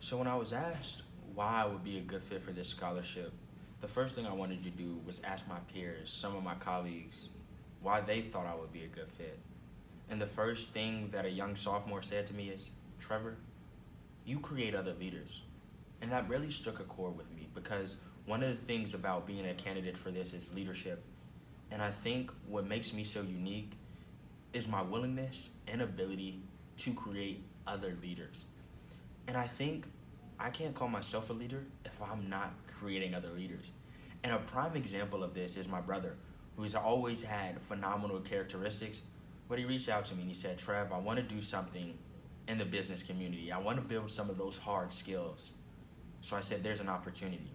So when I was asked why I would be a good fit for this scholarship, the first thing I wanted to do was ask my peers, some of my colleagues, why they thought I would be a good fit. And the first thing that a young sophomore said to me is, Trevor, you create other leaders. And that really struck a chord with me because one of the things about being a candidate for this is leadership. And I think what makes me so unique is my willingness and ability to create other leaders. And I think I can't call myself a leader if I'm not creating other leaders. And a prime example of this is my brother, who's always had phenomenal characteristics. But he reached out to me and he said, Trev, I want to do something in the business community. I want to build some of those hard skills. So I said, there's an opportunity.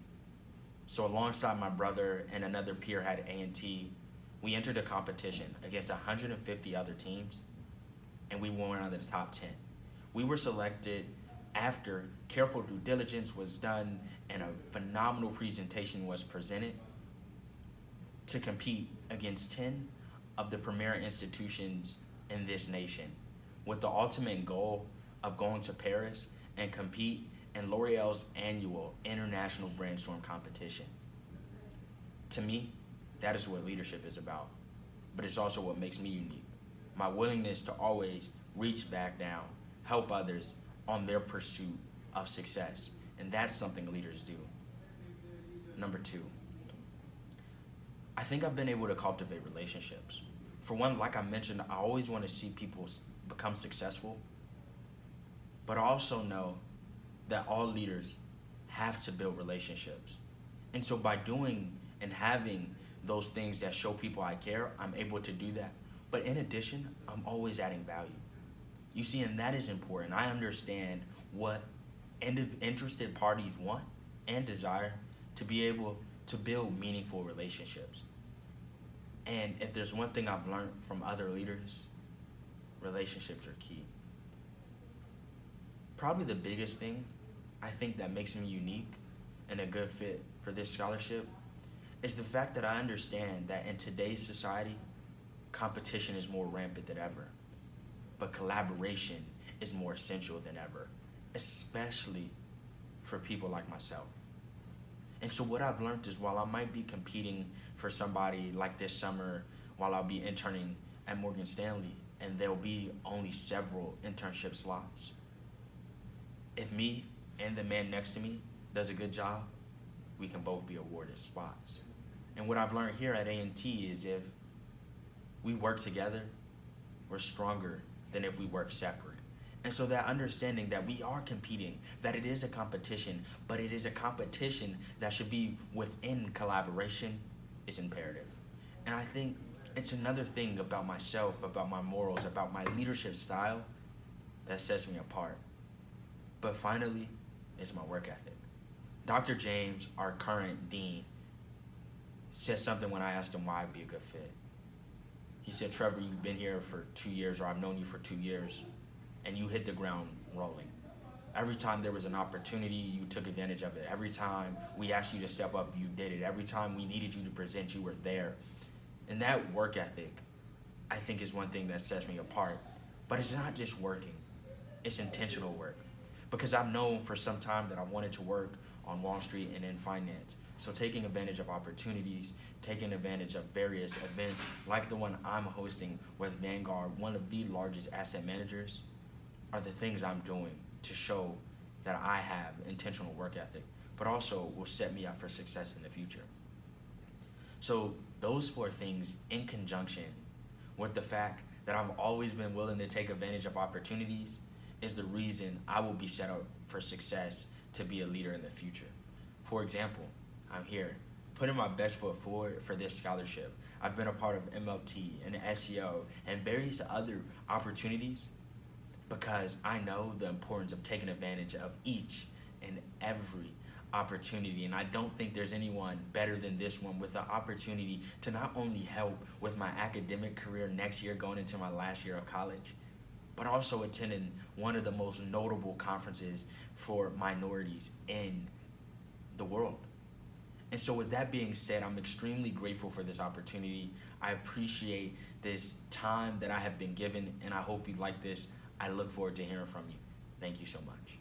So alongside my brother and another peer at A&T, we entered a competition against 150 other teams, and we won out of the top 10. We were selected after careful due diligence was done and a phenomenal presentation was presented to compete against 10 of the premier institutions in this nation with the ultimate goal of going to Paris and compete in L'Oreal's annual international brainstorm competition. To me, that is what leadership is about, but it's also what makes me unique. My willingness to always reach back down, help others on their pursuit of success, and that's something leaders do. Number two, I think I've been able to cultivate relationships. For one, like I mentioned, I always want to see people become successful, but I also know that all leaders have to build relationships. And so by doing and having those things that show people I care, I'm able to do that. But in addition, I'm always adding value. You see, and that is important. I understand what interested parties want and desire to be able to build meaningful relationships. And if there's one thing I've learned from other leaders, relationships are key. Probably the biggest thing I think that makes me unique and a good fit for this scholarship is the fact that I understand that in today's society, competition is more rampant than ever, but collaboration is more essential than ever, especially for people like myself. And so what I've learned is while I might be competing for somebody like this summer, while I'll be interning at Morgan Stanley, and there'll be only several internship slots, if me and the man next to me does a good job, we can both be awarded spots. And what I've learned here at A&T is if we work together, we're stronger than if we work separate. And so that understanding that we are competing, that it is a competition, but it is a competition that should be within collaboration is imperative. And I think it's another thing about myself, about my morals, about my leadership style that sets me apart. But finally, it's my work ethic. Dr. James, our current dean, said something when I asked him why I'd be a good fit. He said, Trevor, you've been here for 2 years, or I've known you for 2 years, and you hit the ground rolling. Every time there was an opportunity, you took advantage of it. Every time we asked you to step up, you did it. Every time we needed you to present, you were there. And that work ethic, I think, is one thing that sets me apart. But it's not just working. It's intentional work. Because I've known for some time that I wanted to work on Wall Street and in finance. So taking advantage of opportunities, taking advantage of various events like the one I'm hosting with Vanguard, one of the largest asset managers, are the things I'm doing to show that I have intentional work ethic, but also will set me up for success in the future. So those 4 things in conjunction with the fact that I've always been willing to take advantage of opportunities is the reason I will be set up for success to be a leader in the future. For example, I'm here, putting my best foot forward for this scholarship. I've been a part of MLT and SEO and various other opportunities because I know the importance of taking advantage of each and every opportunity. And I don't think there's anyone better than this one with the opportunity to not only help with my academic career next year going into my last year of college, but also attending one of the most notable conferences for minorities in the world. And so with that being said, I'm extremely grateful for this opportunity. I appreciate this time that I have been given, and I hope you like this. I look forward to hearing from you. Thank you so much.